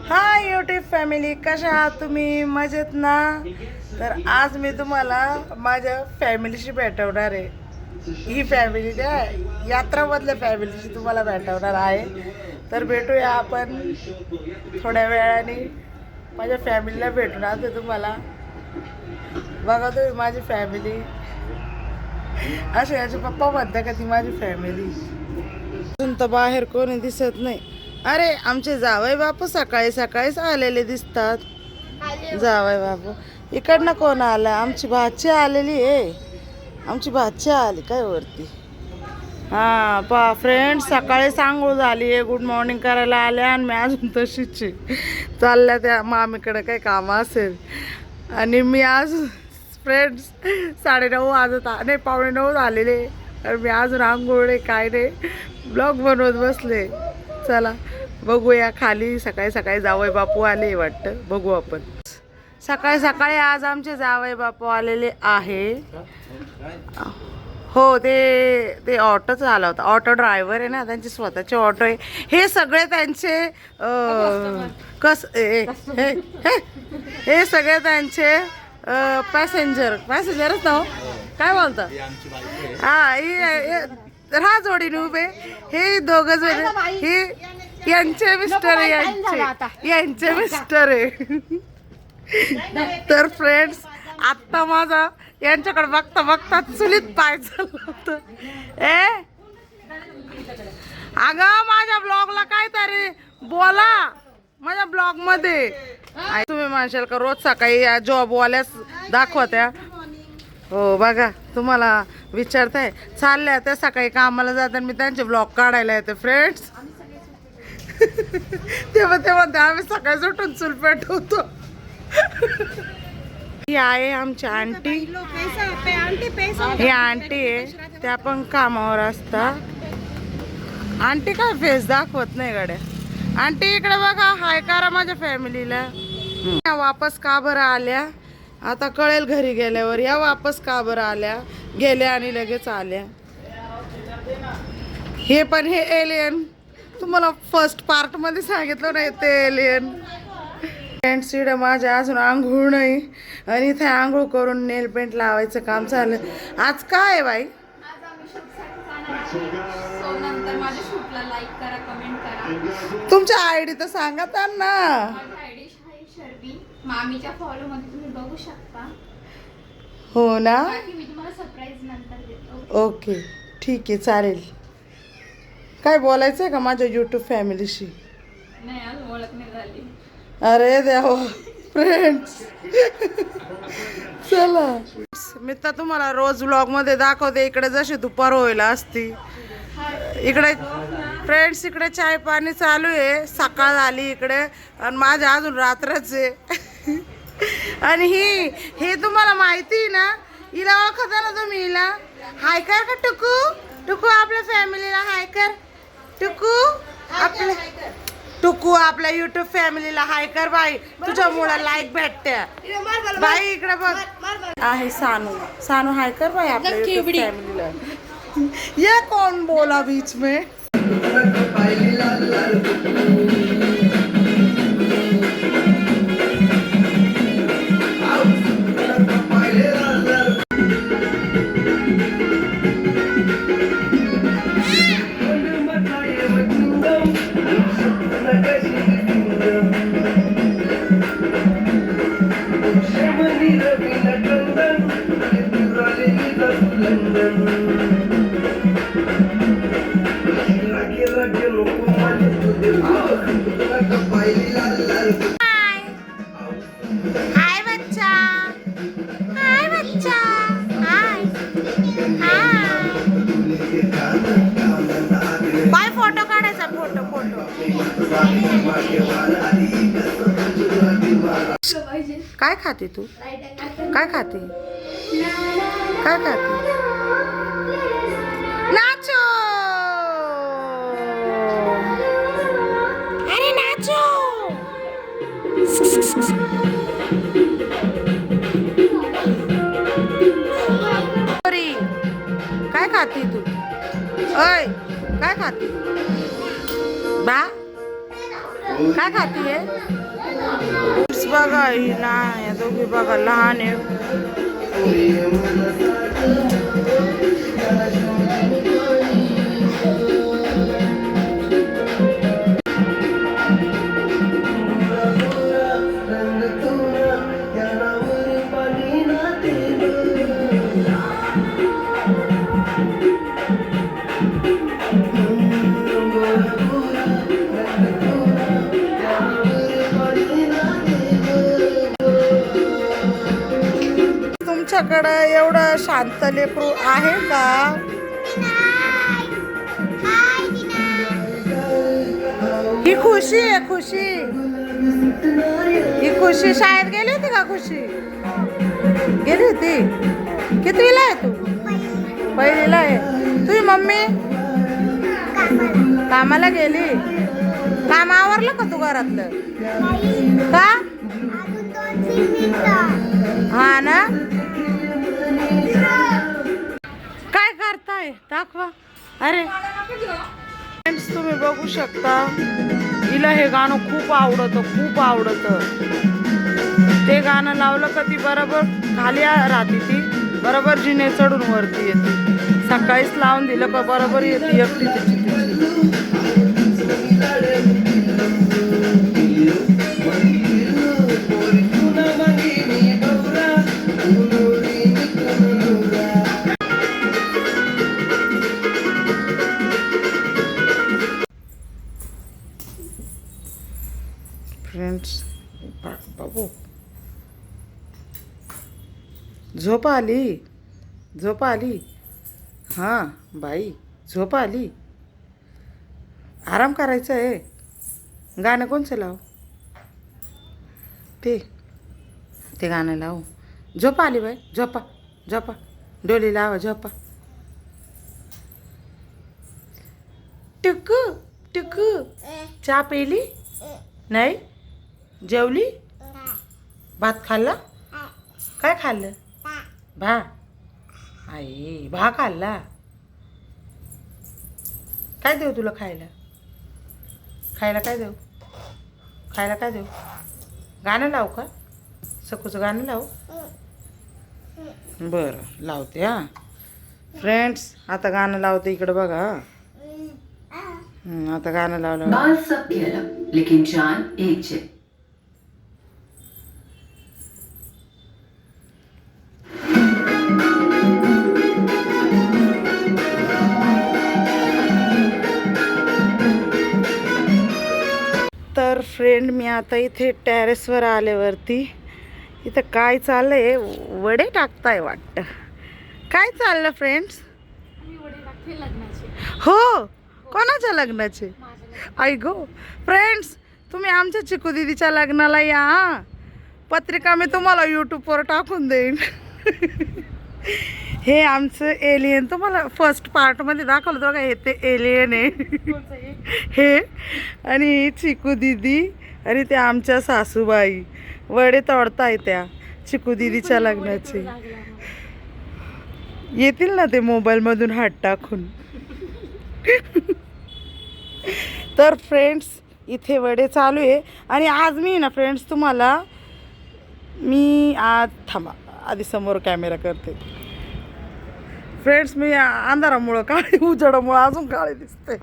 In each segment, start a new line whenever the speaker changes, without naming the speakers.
Hi YouTube family, कशा आहात तुम्ही? मजेत ना? तर आज मी तुम्हाला माझ्या फॅमिलीशी भेटवणार आहे. ही फॅमिली त्या यात्रामधल्या फॅमिलीशी तुम्हाला भेटवणार आहे. तर भेटूया आपण थोड्या वेळाने. माझ्या फॅमिलीला भेटणार ते तुम्हाला. बघा तुम्ही माझी फॅमिली असे याचे पप्पा म्हणता का ती माझी फॅमिली. अजून तर बाहेर कोणी दिसत नाही. अरे आमचे जावई बापू सकाळी सकाळीच आलेले दिसतात. जावई बापू इकडनं कोण आलं? आमची भाची आलेली आहे. आमची भाची आली काय वरती. हां पा फ्रेंड, सकाळी सांगू झाली आहे, गुड मॉर्निंग करायला आल्या आणि मी अजून तशीच चालल्या त्या मामीकडे काही काम असेल. आणि मी आज फ्रेंड्स 9:30 वाजत नाही 8:45 झालेले आणि मी अजून आंघोळ काय नाही ब्लॉग बनवत बसले. चला बघूया खाली. सकाळी सकाळी जावई बापू आले वाटतं, बघू आपण. सकाळी सकाळी आज आमचे जावई बापू आलेले आहे. हो ते ऑटोच आला होता. ऑटो ड्रायव्हर आहे ना, त्यांचे स्वतःचे ऑटो आहे. हे सगळे त्यांचे हे सगळे त्यांचे पॅसेंजरच ना, काय बोलतात? हा जोडीने उभे. हे दोघ जण हे यांचे मिस्टर आहे, यांचे मिस्टर आहे. तर फ्रेंड्स, आत्ता माझा यांच्याकडे बघता बघता चुलीत पाय झालं होतं. अगं माझ्या ब्लॉगला काहीतरी बोला. माझ्या ब्लॉग मध्ये तुम्ही म्हणशाल का रोज सकाळी या जॉबवाल्याच दाखवत्या? हो बघा, तुम्हाला विचारताय. चालल्या त्या सकाळी कामाला जातात, मी त्यांचे ब्लॉग काढायला येते फ्रेंड्स. तेव्हा म्हणते आम्ही सकाळी उठून चूल पेटवतो. ही आहे आमची आंटी. ही आंटी आहे, त्या पण कामावर असतात. आंटी काय फेस दाखवत नाही गड्या. आंटी इकडे बघा, हाय करा माझ्या फॅमिलीला. वापस का बरं आल्या आता कळेल घरी गेल्यावर. या वापस का बरं आल्या, गेल्या आणि लगेच आल्या. हे पण हे एलियन, तुम्हाला फर्स्ट पार्ट मध्ये सांगितलं नाही ते एलियन. फ्रेंड्स, इकडे माझ्या अजून आंघोळ नाही आणि इथे आंघोळ करून नेल पेंट लावायचं काम चाललं. आज काय आहे बाई? तुमच्या आयडी तर सांगा त्यांना.
मामीच्या फॉलो मध्ये तुम्ही बघू शकता.
हो ना,
मी तुम्हाला सरप्राईज नंतर देतो.
ओके ठीक आहे, चालेल. काय बोलायचं आहे का माझ्या यूट्यूब फॅमिलीशी?
नाही, अजून ओळख नाही झाली.
अरे देवा फ्रेंड्स, चला. मी तर तुम्हाला रोज व्लॉग मध्ये दाखवते. इकडे जशी दुपार व्हायला असती इकडे फ्रेंड्स, इकडे चाय पाणी चालू आहे. सकाळ झाली इकडे आणि माझ्या अजून रात्रच आहे. आणि हे तुम्हाला माहिती ना, हिला ओळखता ना तुम्ही? हिला हाय कर का टुकू? टुकू आपल्या फॅमिलीला हाय कर. टुकू आपल्या युट्यूब फॅमिलीला हाय कर बाई. तुझ्यामुळे लाईक भेटते बाई. इकडे बघ आहे सानू हाय कर बाई आपल्या युट्यूब फॅमिलीला. ये कौन बोला बीच में? हाय बच्चा, हाय बच्चा, हाय बाय. फोटो काढायचा, फोटो. काय खाते तू? काय खाते? नाचो. अरे नाचो. काय खाते तू? ओय काय खाते बा? काय खातीये? बघा ही लहान आहे, दोघी बघा लहान आहे. तुमच्याकडं एवढं शांत लेकरू आहे का? ही खुशी आहे, खुशी. ही खुशी शाळेत गेली होती का? खुशी गेली होती. कितवीला आहे तू? पहिलीला आहे. तुझी मम्मी कामाला गेली. काम आवरलं का तू घरातलं? का? हा ना. काय करताय दाखवा. अरे फ्रेंड्स, तुम्ही बघू शकता हिला हे गाणं खूप आवडतं, खूप आवडतं. ते गाणं लावलं का ती बरोबर खाली राहते, ती बरोबर जिने चढून वरती येते. सकाळीच लावून दिलं का बरोबर येते एकटी तिची. फ्रेंड्स, बाबू झोप आली, झोप आली. हां बाई, झोप आली. आराम करायचं आहे. गाणं कोणचं लाव? ते गाणं लाव. झोप आली बाई, झोपा झोपा. डोली लावा, झोपा. टिकू टिकू, चहा पिली नाही? जेवली? भात खाल्ला? काय खाल्लं? आई भा खाल्ला. काय देऊ तुला खायला? खायला काय देऊ? खायला काय देऊ? गाणं लावू का? सकूचं गाणं लावू? बरं लावते. हां फ्रेंड्स, आता गाणं लावते. इकडं बघा. आता गाणं लावलं.
बाल सब खेला लेकिन जान एक है.
तर फ्रेंड, मी आता इथे टेरेसवर आल्यावरती इथं काय चाललंय, वडे टाकताय वाटतं. काय चाललं फ्रेंड्स? हो, कोणाच्या लग्नाचे? आई गो. फ्रेंड्स, तुम्ही आमच्या चिकू दीदीच्या लग्नाला या. पत्रिका मी तुम्हाला यूट्यूबवर टाकून देईन. हे आमचं एलियन तुम्हाला फर्स्ट पार्टमध्ये दाखवलं होतं का? हे ते एलियन आहे. हे आणि चिकू दीदी आणि ते आमच्या सासूबाई वडे तोडताय त्या चिकू दीदीच्या लग्नाचे. येतील ना ते मोबाईलमधून हात टाकून. तर फ्रेंड्स, इथे वडे चालू आहे. आणि आज मी ना फ्रेंड्स तुम्हाला आज थांबा आधी समोर कॅमेरा करते. फ्रेंड्स, मी अंधारामुळं काळी, उजाडामुळं अजून काळी दिसते.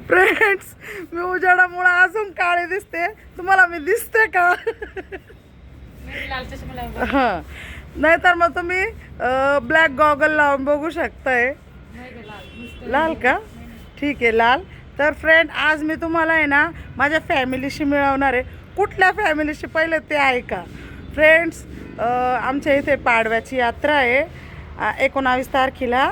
फ्रेंड्स, मी उजाडामुळं अजून काळी दिसते. तुम्हाला मी दिसते का? हां, नाहीतर मग तुम्ही ब्लॅक गॉगल लावून बघू शकताय. लाल का? ठीक आहे, लाल. तर फ्रेंड, आज मी तुम्हाला आहे ना माझ्या फॅमिलीशी मिळवणार आहे. कुठल्या फॅमिलीशी पहिले ते ऐका. फ्रेंड्स, आमच्या इथे पाडव्याची यात्रा आहे. 19 तारखेला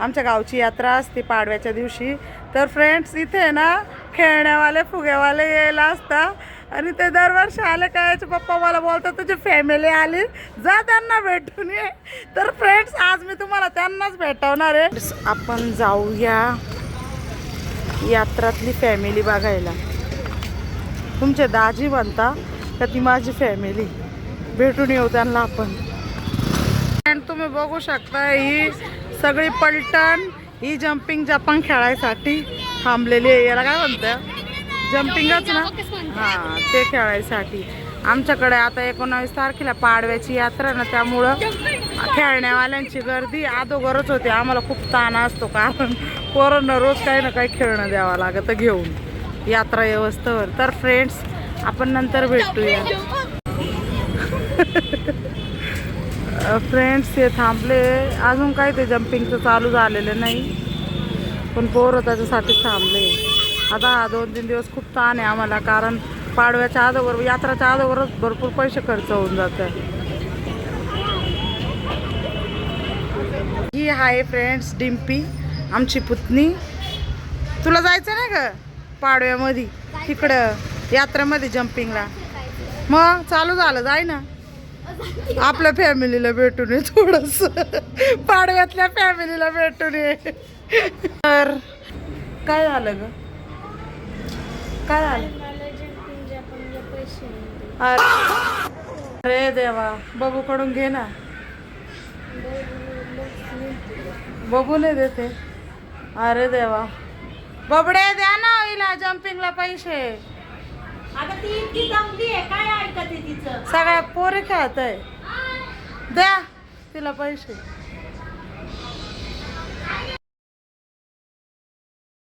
आमच्या गावची यात्रा असते पाडव्याच्या दिवशी. तर फ्रेंड्स, इथे ना खेळण्यावाले फुग्यावाले यायला असतात. आणि ते दरवर्षी आले का याचे पप्पा मला बोलतात तुझी फॅमिली आली, जा त्यांना भेटून ये. तर फ्रेंड्स, आज मी तुम्हाला त्यांनाच भेटवणार आहे. आपण जाऊया यात्रातली फॅमिली बघायला. तुमचे दाजी म्हणता का ती माझी फॅमिली, भेटून येऊ त्यांना आपण. तुम्ही बघू शकता ही सगळी पलटण, ही जम्पिंग जपांग खेळायसाठी थांबलेली आहे. याला काय म्हणतात? जम्पिंगच ना हां ते खेळायसाठी. आमच्याकडे आता 19 तारखेला पाडव्याची यात्रा ना, त्यामुळं खेळण्यावाल्यांची गर्दी अगोदरच होते. आम्हाला खूप ताण असतो, कारण पोरांना रोज काही ना काही खेळणं द्यावं लागतं घेऊन यात्रा व्यवस्थेवर. तर फ्रेंड्स आपण नंतर भेटूया. फ्रेंड्स हे थांबले, अजून काही ते जम्पिंगचं चालू झालेलं नाही, पण पोरं त्याच्यासाठी थांबले. आता 2-3 दिवस खूप ताण आहे आम्हाला, कारण पाडव्याच्या अगोदर यात्राच्या अगोदरच भरपूर पैसे खर्च होऊन जातात. ही आहे फ्रेंड्स डिम्पी, आमची पुतणी. तुला जायचं नाही का पाडव्यामध्ये तिकडं यात्रेमध्ये जम्पिंगला? मग चालू झालं, जाय ना. आपल्या फॅमिलीला भेटून ये, थोडस पाडव्यातल्या फॅमिलीला भेटून ये. तर काय झालं ग, काय झालं? अरे देवा, बबू कडून घे ना. बबू नाही देते. अरे देवा, बबडे द्या ना हिला जम्पिंगला पैसे.
ती इतकी जमली आहे, काय ऐकते तिचं?
सगळ्या पोरे खेळत आहे, द्या तिला पैसे.